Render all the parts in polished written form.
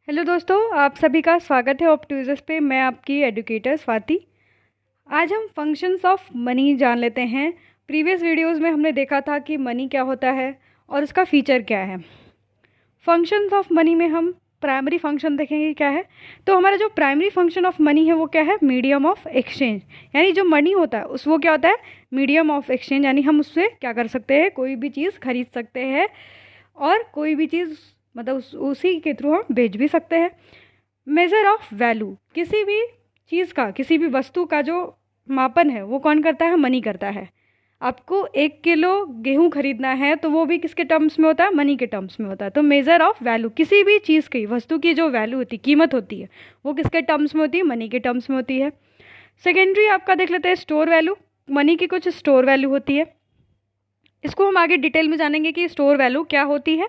Hello दोस्तों, आप सभी का स्वागत है ऑप्टूजस पे। मैं आपकी एडुकेटर स्वाति। आज हम फंक्शंस ऑफ मनी जान लेते हैं। प्रीवियस वीडियोस में हमने देखा था कि मनी क्या होता है और उसका फीचर क्या है। फंक्शंस ऑफ मनी में हम प्राइमरी फंक्शन देखेंगे क्या है। तो हमारा जो प्राइमरी फंक्शन ऑफ मनी है वो क्या है, मीडियम ऑफ एक्सचेंज। यानी जो मनी होता है उस वो क्या होता है, मीडियम ऑफ एक्सचेंज। यानी हम उससे क्या कर सकते हैं, कोई भी चीज़ खरीद सकते हैं और कोई भी चीज़ मतलब उसी के थ्रू हम बेच भी सकते हैं। मेज़र ऑफ वैल्यू, किसी भी चीज़ का, किसी भी वस्तु का जो मापन है वो कौन करता है, मनी करता है। आपको 1 किलो गेहूं खरीदना है तो वो भी किसके टर्म्स में होता है, मनी के टर्म्स में होता है। तो मेज़र ऑफ वैल्यू, किसी भी चीज़ की, वस्तु की जो वैल्यू होती है, कीमत होती है, वो किसके टर्म्स में होती है, मनी के टर्म्स में होती है। सेकेंडरी आपका देख लेते हैं स्टोर वैल्यू। मनी की कुछ स्टोर वैल्यू होती है, इसको हम आगे डिटेल में जानेंगे कि स्टोर वैल्यू क्या होती है।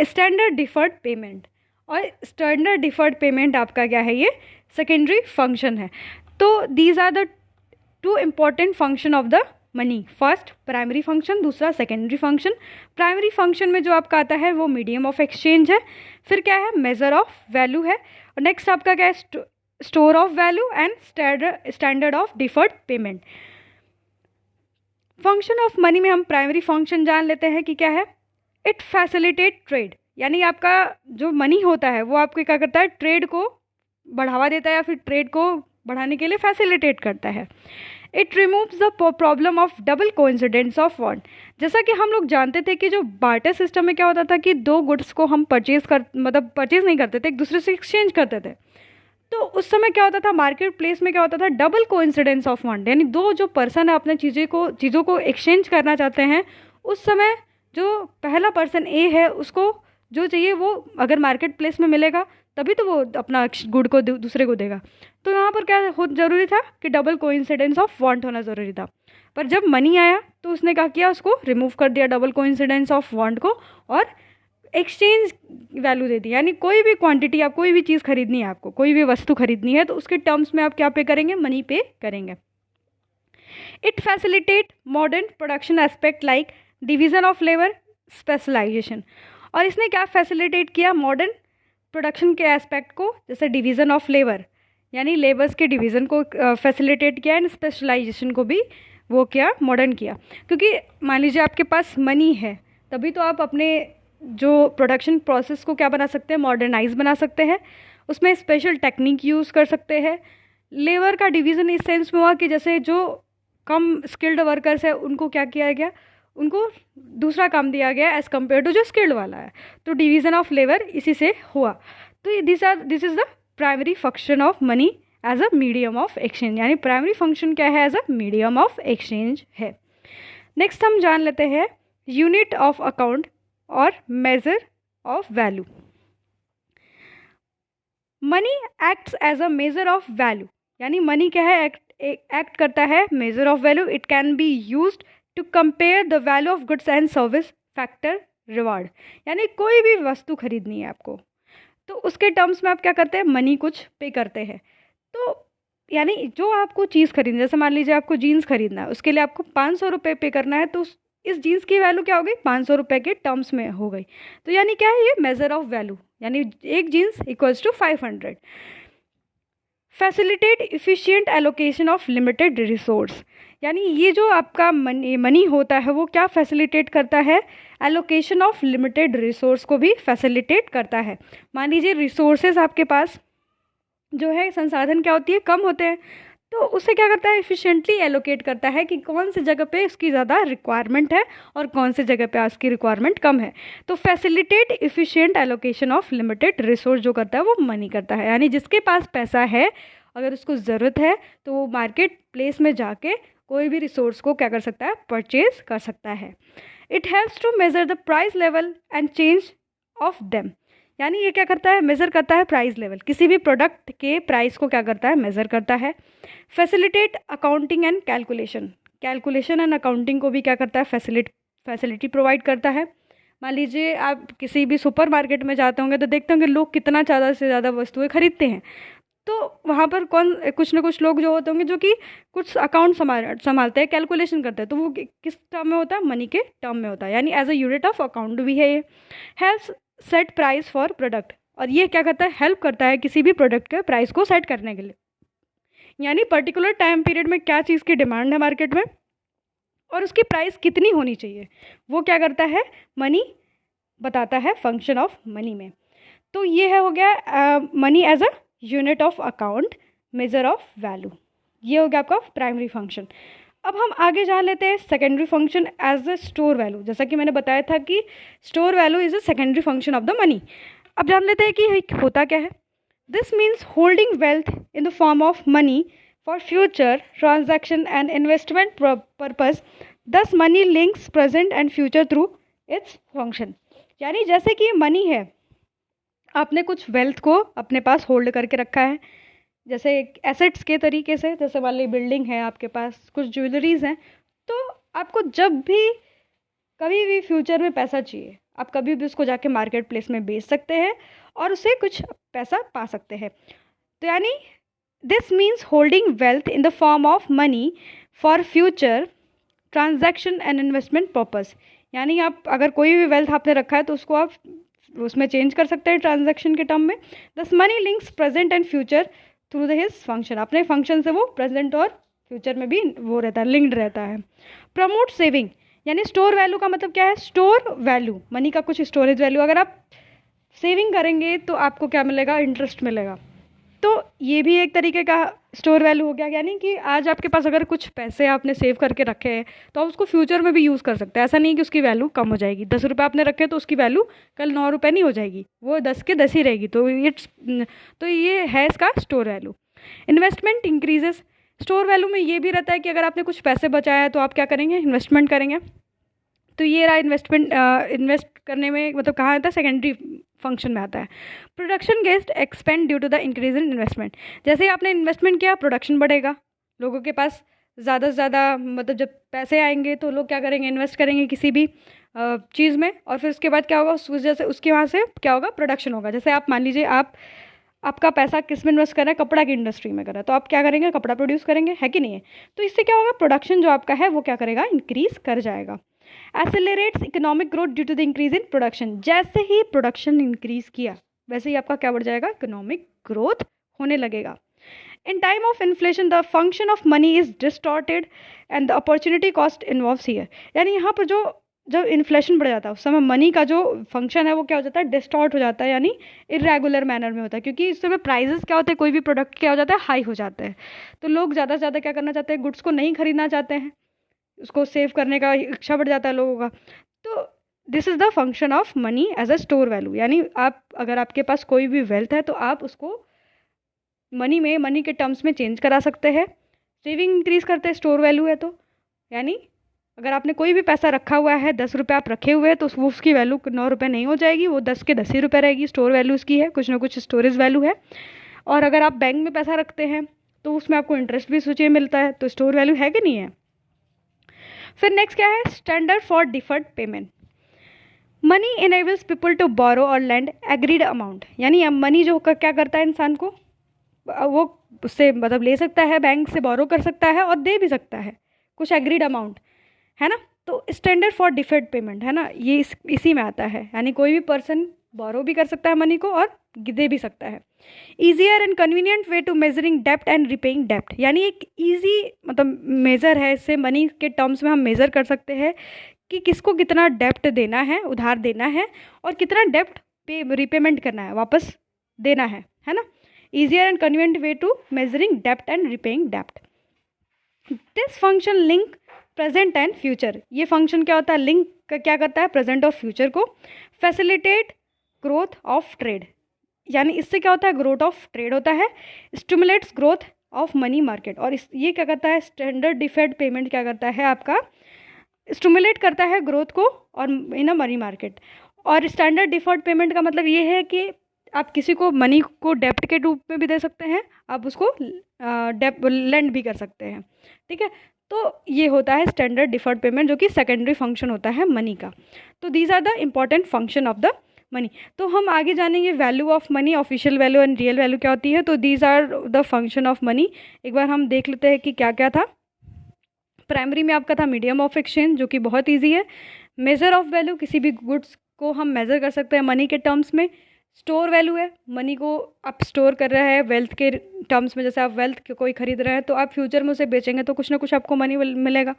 स्टैंडर्ड डिफर्ड पेमेंट, और स्टैंडर्ड डिफर्ड पेमेंट आपका क्या है, ये सेकेंडरी फंक्शन है। तो these are the two important function of the money. First primary function, दूसरा सेकेंडरी फंक्शन। प्राइमरी फंक्शन में जो आपका आता है वो मीडियम ऑफ एक्सचेंज है, फिर क्या है, मेजर ऑफ वैल्यू है, और नेक्स्ट आपका क्या है, store of value and standard of deferred payment. Function of money में हम प्राइमरी फंक्शन जान लेते हैं कि क्या है, इट फैसिलिटेट ट्रेड। यानी आपका जो मनी होता है वो आपके क्या करता है, ट्रेड को बढ़ावा देता है या फिर ट्रेड को बढ़ाने के लिए फैसिलिटेट करता है। It removes the problem of double coincidence of want. जैसा कि हम लोग जानते थे कि जो बार्टर सिस्टम में क्या होता था कि दो गुड्स को हम परचेज नहीं करते थे, एक दूसरे से एक्सचेंज करते थे। तो उस समय क्या होता था, मार्केट प्लेस में क्या होता था, डबल कोइंसिडेंस ऑफ वांट। यानी दो जो पर्सन है अपने चीज़ों को एक्सचेंज करना चाहते हैं, उस समय जो पहला पर्सन ए है उसको जो चाहिए वो अगर मार्केट प्लेस में मिलेगा तभी तो वो अपना गुड को दूसरे को देगा। तो यहाँ पर क्या हो जरूरी था कि डबल कोइंसिडेंस ऑफ वांट होना ज़रूरी था। पर जब मनी आया तो उसने क्या किया, उसको रिमूव कर दिया डबल कोइंसिडेंस ऑफ वांट को, और एक्सचेंज वैल्यू दे दी। यानी कोई भी क्वांटिटी, आप कोई भी चीज़ खरीदनी है, आपको कोई भी वस्तु खरीदनी है तो उसके टर्म्स में आप क्या पे करेंगे, मनी पे करेंगे। It facilitate modern production aspect like division of labour, specialisation. और इसने क्या फैसिलिटेट किया, मॉडर्न प्रोडक्शन के एस्पेक्ट को, जैसे डिवीज़न ऑफ लेबर यानी लेबर्स के डिवीज़न को फैसिलिटेट किया, एंड स्पेशलाइजेशन को भी वो किया, मॉडर्न किया। क्योंकि मान लीजिए आपके पास मनी है तभी तो आप अपने जो प्रोडक्शन प्रोसेस को क्या बना सकते हैं, मॉडर्नाइज बना सकते हैं, उसमें स्पेशल टेक्निक यूज़ कर सकते हैं। लेबर का डिवीज़न इस सेंस में हुआ कि जैसे जो कम स्किल्ड वर्कर्स है उनको क्या किया गया, उनको दूसरा काम दिया गया एज़ कम्पेयर टू जो स्किल्ड वाला है। तो डिवीज़न ऑफ लेबर इसी से हुआ। तो this is the primary function of money as a medium of exchange. यानी प्राइमरी फंक्शन क्या है, as a medium of exchange है। नेक्स्ट हम जान लेते हैं यूनिट ऑफ अकाउंट और measure of value. Money acts as a measure of value. यानी मनी क्या है, एक्ट करता है measure of value. It can be used to compare the value of goods and service, factor, reward. यानी कोई भी वस्तु खरीदनी है आपको तो उसके टर्म्स में आप क्या करते हैं, मनी कुछ पे करते हैं। तो यानी जो आपको चीज़ खरीदनी, जैसे मान लीजिए आपको जीन्स खरीदना है, उसके लिए आपको 500 रुपये पे करना है, तो इस जीन्स की वैल्यू क्या हो गई, 500 रुपये के टर्म्स में हो गई। तो यानी क्या है, ये मेजर ऑफ वैल्यू, यानी एक jeans equals to 500। Facilitate efficient allocation of limited resource. यानी ये जो आपका मनी होता है वो क्या फैसिलिटेट करता है, एलोकेशन ऑफ लिमिटेड रिसोर्स को भी फैसिलिटेट करता है। मान लीजिए रिसोर्सेज आपके पास जो है, संसाधन क्या होती है, कम होते हैं, तो उससे क्या करता है, एफिशिएंटली एलोकेट करता है कि कौन सी जगह पे उसकी ज़्यादा रिक्वायरमेंट है और कौन सी जगह पे उसकी रिक्वायरमेंट कम है। तो facilitate efficient allocation of limited resource जो करता है वो मनी करता है। यानी जिसके पास पैसा है, अगर उसको ज़रूरत है तो वो मार्केट प्लेस में जाके कोई भी रिसोर्स को क्या कर सकता है, परचेज कर सकता है। It helps to measure the price level and change of them. यानी ये क्या करता है, मेज़र करता है प्राइस लेवल, किसी भी प्रोडक्ट के प्राइस को क्या करता है, मेज़र करता है। Facilitate accounting and calculation, calculation and accounting को भी क्या करता है, फैसिलिटी प्रोवाइड करता है। मान लीजिए आप किसी भी सुपर मार्केट में जाते होंगे तो देखते होंगे लोग कितना ज़्यादा से ज़्यादा वस्तुएं खरीदते हैं। तो वहाँ पर कुछ ना कुछ लोग जो होते होंगे जो कि कुछ अकाउंट संभालते हैं, कैलकुलेशन करते हैं, तो वो किस टर्म में होता है, मनी के टर्म में होता है। यानी as a unit of account भी है ये। Helps set price for product. और ये क्या करता है, हेल्प करता है किसी भी प्रोडक्ट के प्राइस को सेट करने के लिए। यानी पर्टिकुलर टाइम पीरियड में क्या चीज़ की डिमांड है मार्केट में और उसकी प्राइस कितनी होनी चाहिए, वो क्या करता है, मनी बताता है फंक्शन ऑफ मनी में। तो ये है हो गया money as a unit of account, measure of value. ये हो गया आपका प्राइमरी फंक्शन। अब हम आगे जान लेते हैं secondary function as a store value. जैसा कि मैंने बताया था कि store value is a secondary function of the money. अब जान लेते हैं कि होता क्या है। This means holding wealth in the form of money for future transaction and investment purpose. Thus money links present and future through its function. यानी जैसे कि मनी है, आपने कुछ वेल्थ को अपने पास होल्ड करके रखा है, जैसे एसेट्स के तरीके से, जैसे मान ली बिल्डिंग है आपके पास, कुछ ज्वेलरीज हैं, तो आपको जब भी कभी भी फ्यूचर में पैसा चाहिए, आप कभी भी उसको जाके मार्केट प्लेस में बेच सकते हैं और उससे कुछ पैसा पा सकते हैं। तो यानी this means holding wealth in the form of money for future transaction and investment purpose. यानी आप अगर कोई भी वेल्थ आपने रखा है तो उसको आप उसमें चेंज कर सकते हैं ट्रांजैक्शन के टर्म में। दस money links present and future through the his function. अपने फंक्शन से वो प्रेजेंट और फ्यूचर में भी वो रहता है, लिंक्ड रहता है। प्रमोट सेविंग, यानी स्टोर वैल्यू का मतलब क्या है, स्टोर वैल्यू, मनी का कुछ स्टोरेज वैल्यू। अगर आप सेविंग करेंगे तो आपको क्या मिलेगा, इंटरेस्ट मिलेगा। तो ये भी एक तरीके का स्टोर वैल्यू हो गया। यानी कि आज आपके पास अगर कुछ पैसे आपने सेव करके रखे हैं तो आप उसको फ्यूचर में भी यूज़ कर सकते हैं। ऐसा नहीं कि उसकी वैल्यू कम हो जाएगी। 10 रुपये आपने रखे तो उसकी वैल्यू कल 9 रुपये नहीं हो जाएगी, वो 10 के 10 ही रहेगी। तो ये है इसका store value. Investment increases, store value में ये भी रहता है कि अगर आपने कुछ पैसे बचाया है तो आप क्या करेंगे, इन्वेस्टमेंट करेंगे। तो ये रहा इन्वेस्टमेंट, इन्वेस्ट करने में मतलब कहाँ आता है, सेकेंडरी फंक्शन में आता है। प्रोडक्शन गेस्ट expand due to the increase in investment. जैसे ही आपने इन्वेस्टमेंट किया, प्रोडक्शन बढ़ेगा, लोगों के पास ज़्यादा से ज़्यादा मतलब जब पैसे आएंगे तो लोग क्या करेंगे, इन्वेस्ट करेंगे किसी भी चीज़ में, और फिर उसके बाद क्या होगा, उस वजह से उसके वहाँ से क्या होगा, प्रोडक्शन होगा। जैसे आप मान लीजिए आपका पैसा किस में इन्वेस्ट कर रहा है, कपड़ा की इंडस्ट्री में कर रहा है, तो आप क्या करेंगे, कपड़ा प्रोड्यूस करेंगे, है कि नहीं है। तो इससे क्या होगा, प्रोडक्शन जो आपका है वो क्या करेगा, इंक्रीज कर जाएगा। Accelerates economic growth due to the increase in production. जैसे ही प्रोडक्शन इंक्रीज किया वैसे ही आपका क्या बढ़ जाएगा, इकोनॉमिक ग्रोथ होने लगेगा। In time of inflation the function of money is distorted and the opportunity cost involves here. यानी यहाँ पर जब इन्फ्लेशन बढ़ जाता है उस समय मनी का जो फंक्शन है वो क्या हो जाता है, डिस्टॉर्ट हो जाता है, यानी इरेगुलर मैनर में होता है। क्योंकि इस समय प्राइजेस क्या होते हैं, कोई भी प्रोडक्ट क्या हो जाता है, हाई हो जाता है। तो लोग ज़्यादा से ज़्यादा क्या करना चाहते हैं, गुड्स को नहीं खरीदना चाहते हैं, उसको सेव करने का इच्छा बढ़ जाता है लोगों का। तो this is the function of money as a store value. यानी आप अगर आपके पास कोई भी वेल्थ है तो आप उसको मनी के टर्म्स में चेंज करा सकते हैं। सेविंग इंक्रीज करते हैं, स्टोर वैल्यू है तो। यानी अगर आपने कोई भी पैसा रखा हुआ है, 10 रुपये आप रखे हुए हैं, तो वो उसकी वैल्यू 9 रुपये नहीं हो जाएगी, वो 10 के 10 ही रुपये रहेगी। स्टोर वैल्यू उसकी है, कुछ ना कुछ स्टोरेज वैल्यू है। और अगर आप बैंक में पैसा रखते हैं तो उसमें आपको इंटरेस्ट भी सोचिए मिलता है, तो स्टोर वैल्यू है कि नहीं है। फिर नेक्स्ट क्या है, standard for deferred payment. Money enables people to borrow और लैंड एग्रीड अमाउंट। यानी मनी जो क्या करता है, इंसान को वो उससे मतलब ले सकता है, बैंक से बोरो कर सकता है और दे भी सकता है कुछ एग्रीड अमाउंट, है ना। तो स्टैंडर्ड फॉर डिफर्ड पेमेंट है ना, ये इसी में आता है। यानी कोई भी पर्सन बोरो भी कर सकता है मनी को और दे भी सकता है। Easier and convenient way to measuring dept and repaying डेप्ट। यानी एक ईजी मतलब मेज़र है, इससे मनी के टर्म्स में हम मेज़र कर सकते हैं कि किसको कितना डेप्ट देना है, उधार देना है, और कितना डेप्ट रिपेमेंट करना है, वापस देना है ना। Easier and convenient way to measuring dept and repaying dept. This function link present and future. ये फंक्शन क्या होता है, लिंक क्या करता है, प्रेजेंट और फ्यूचर को। Facilitate growth of trade. यानी इससे क्या होता है, ग्रोथ ऑफ ट्रेड होता है। Stimulates growth of money market. और ये क्या करता है, स्टैंडर्ड डिफर्ड पेमेंट क्या करता है, आपका स्टिमुलेट करता है ग्रोथ को और इन अ मनी मार्केट। और स्टैंडर्ड डिफर्ड पेमेंट का मतलब ये है कि आप किसी को मनी को डेप्ट के रूप में भी दे सकते हैं, आप उसको लेंड भी कर सकते हैं, ठीक है। तो ये होता है स्टैंडर्ड डिफर्ड पेमेंट, जो कि सेकेंडरी फंक्शन होता है मनी का। तो these are the important function of the money. तो हम आगे जानेंगे value of money, official value and real value क्या होती है। तो these are the function of money. एक बार हम देख लेते हैं कि क्या क्या था। प्राइमरी में आपका था मीडियम ऑफ एक्सचेंज, जो कि बहुत ईजी है। मेजर ऑफ वैल्यू, किसी भी गुड्स को हम मेज़र कर सकते हैं मनी के टर्म्स में। स्टोर वैल्यू है, मनी को आप स्टोर कर रहे हैं वेल्थ के टर्म्स में, जैसे आप वेल्थ कोई खरीद रहे हैं तो आप फ्यूचर में उसे बेचेंगे तो कुछ ना कुछ आपको मनी मिलेगा,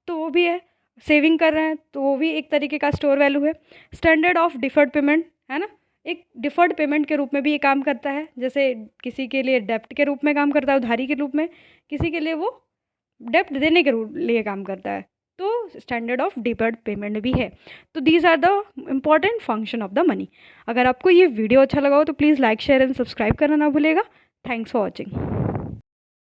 तो वो भी है। सेविंग कर रहे हैं तो वो भी एक तरीके का स्टोर वैल्यू है। स्टैंडर्ड ऑफ डिफर्ड पेमेंट है ना, एक डिफर्ड पेमेंट के रूप में भी ये काम करता है, जैसे किसी के लिए डेप्ट के रूप में काम करता है, उधारी के रूप में, किसी के लिए वो डेप्ट देने के लिए काम करता है, तो स्टैंडर्ड ऑफ डिफर्ड पेमेंट भी है। तो these are the important function of the money. अगर आपको ये वीडियो अच्छा लगा हो तो please like share and subscribe करना ना भूलेगा। Thanks for watching.